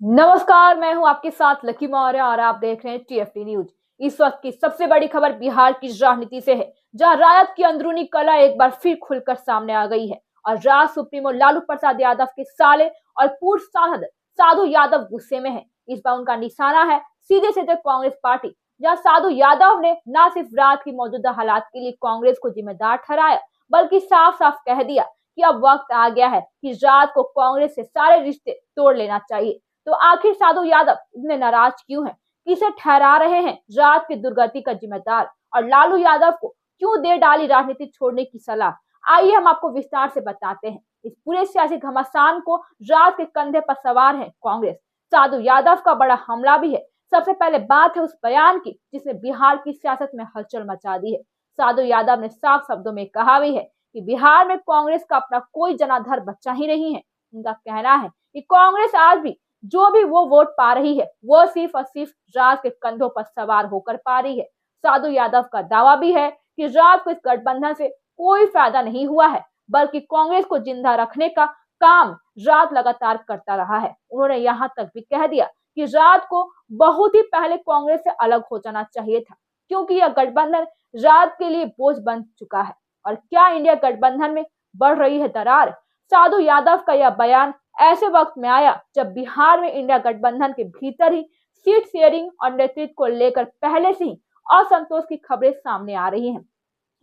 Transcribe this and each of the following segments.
नमस्कार, मैं हूं आपके साथ लकी मौर्य और आप देख रहे हैं टीएफटी न्यूज। इस वक्त की सबसे बड़ी खबर बिहार की राजनीति से है, जहां राजद की अंदरूनी कला एक बार फिर खुलकर सामने आ गई है और राज सुप्रीमो लालू प्रसाद यादव के साले और पूर्व सांसद साधु यादव गुस्से में है। इस बार उनका निशाना है सीधे सीधे कांग्रेस पार्टी, जहां साधु यादव ने न सिर्फ राज्य की मौजूदा हालात के लिए कांग्रेस को जिम्मेदार ठहराया, बल्कि साफ साफ कह दिया कि अब वक्त आ गया है कि राज्य को कांग्रेस से सारे रिश्ते तोड़ लेना चाहिए। तो आखिर साधु यादव इतने नाराज क्यों हैं? किसे ठहरा रहे हैं राज्य की दुर्गति का जिम्मेदार, और लालू यादव को क्यों दे डाली राजनीति छोड़ने की सलाह? आइए हम आपको विस्तार से बताते हैं। इस पूरे सियासी घमासान को राज्य के कंधे पर सवार है कांग्रेस। साधु यादव का बड़ा हमला भी है। सबसे पहले बात है उस बयान की जिसने बिहार की सियासत में हलचल मचा दी है। साधु यादव ने साफ शब्दों में कहा भी है कि बिहार में कांग्रेस का अपना कोई जनाधार बच्चा ही नहीं है। उनका कहना है कि कांग्रेस आज भी जो भी वो वोट पा रही है वो सिर्फ और सिर्फ राज के कंधों पर सवार होकर पा रही है। साधु यादव का दावा भी है कि राज को इस गठबंधन से कोई फायदा नहीं हुआ है, बल्कि कांग्रेस को जिंदा रखने का काम राज लगातार करता रहा है। उन्होंने यहाँ तक भी कह दिया कि राज को बहुत ही पहले कांग्रेस से अलग हो जाना चाहिए था, क्योंकि यह गठबंधन राज के लिए बोझ बन चुका है। और क्या इंडिया गठबंधन में बढ़ रही है दरार? साधु यादव का यह बयान ऐसे वक्त में आया जब बिहार में इंडिया गठबंधन के भीतर ही सीट शेयरिंग और नेतृत्व को लेकर पहले से ही असंतोष की खबरें सामने आ रही हैं।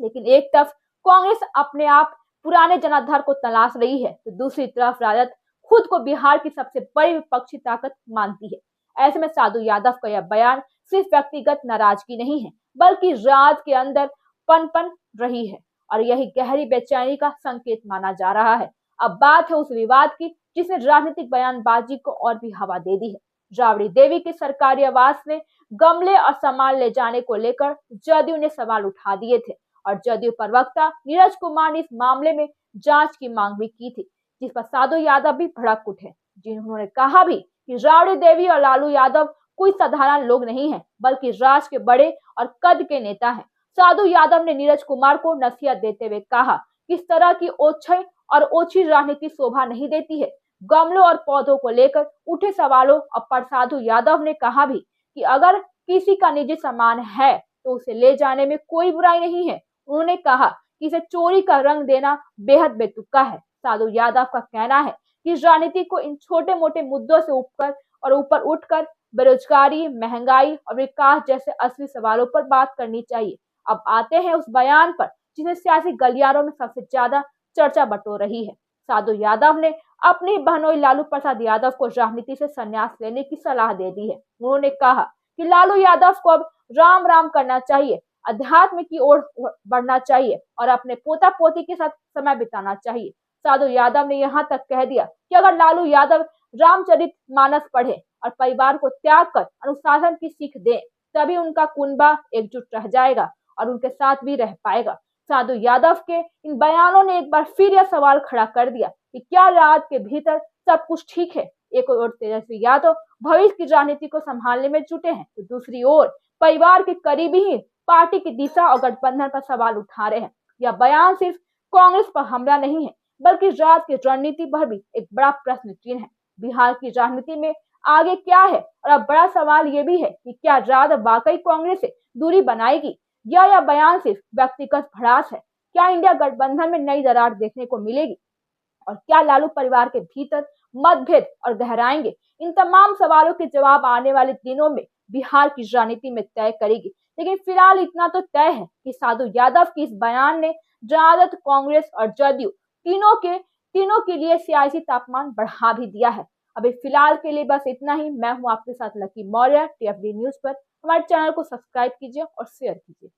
लेकिन एक तरफ कांग्रेस अपने आप पुराने जनाधार को तलाश रही है, तो दूसरी तरफ राजद खुद को बिहार की सबसे बड़ी विपक्षी ताकत मानती है। ऐसे में साधु यादव का यह बयान सिर्फ व्यक्तिगत नाराजगी नहीं है, बल्कि राज के अंदर पनपन रही है, और यही गहरी बेचैनी का संकेत माना जा रहा है। अब बात है उस विवाद की जिसने राजनीतिक बयानबाजी को और भी हवा दे दी है। राबड़ी देवी के सरकारी आवास में गमले और सामान ले जाने को लेकर जदयू ने सवाल उठा दिए थे, और जदयू प्रवक्ता नीरज कुमार ने इस मामले में जांच की मांग भी की थी, जिस पर साधु यादव भी भड़क उठे, जिन्होंने कहा भी कि राबड़ी देवी और लालू यादव कोई साधारण लोग नहीं है, बल्कि राज के बड़े और कद के नेता हैं। साधु यादव ने नीरज कुमार को नसीहत देते हुए कहा कि इस तरह की ओछी और ओछी राजनीति शोभा नहीं देती है। गमलों और पौधों को लेकर उठे सवालों पर साधु यादव ने कहा भी कि अगर किसी का निजी सामान है तो उसे ले जाने में कोई बुराई नहीं है। उन्होंने कहा कि इसे चोरी का रंग देना बेहद बेतुका है। साधु यादव का कहना है कि राजनीति को इन छोटे मोटे मुद्दों से ऊपर उठकर बेरोजगारी, महंगाई और विकास जैसे असली सवालों पर बात करनी चाहिए। अब आते हैं उस बयान पर जिसने सियासी गलियारों में सबसे ज्यादा चर्चा बटोर रही है। साधु यादव ने अपनी बहनोई लालू प्रसाद यादव को राजनीति से संन्यास लेने की सलाह दे दी है। उन्होंने कहा कि लालू यादव को अब राम राम करना चाहिए, अध्यात्म की ओर बढ़ना चाहिए और अपने पोता पोती के साथ समय बिताना चाहिए। साधु यादव ने यहाँ तक कह दिया कि अगर लालू यादव रामचरित मानस पढ़े और परिवार को त्याग कर अनुशासन की सीख दे, तभी उनका कुनबा एकजुट रह जाएगा और उनके साथ भी रह पाएगा। साधु यादव के इन बयानों ने एक बार फिर यह सवाल खड़ा कर दिया कि क्या राज्य के भीतर सब कुछ ठीक है? एक ओर तेजस्वी यादव भविष्य की राजनीति को संभालने में जुटे हैं, तो दूसरी ओर परिवार के करीबी ही पार्टी की दिशा और गठबंधन पर सवाल उठा रहे हैं। यह बयान सिर्फ कांग्रेस पर हमला नहीं है, बल्कि राज्य की रणनीति पर भी एक बड़ा प्रश्न चिन्ह है। बिहार की राजनीति में आगे क्या है? और अब बड़ा सवाल ये भी है कि क्या राजद वाकई कांग्रेस से दूरी बनाएगी, या यह बयान सिर्फ व्यक्तिगत भड़ास है? क्या इंडिया गठबंधन में नई दरार देखने को मिलेगी, और क्या लालू परिवार के भीतर मतभेद और गहराएंगे? इन तमाम सवालों के जवाब आने वाले दिनों में बिहार की राजनीति में तय करेगी। लेकिन फिलहाल इतना तो तय है कि साधु यादव के इस बयान ने राजद, कांग्रेस और जदयू तीनों के लिए सियासी तापमान बढ़ा भी दिया है। अभी फिलहाल के लिए बस इतना ही। मैं हूं आपके साथ लकी मौर्य, टीएफडी न्यूज पर। हमारे चैनल को सब्सक्राइब कीजिए और शेयर कीजिए।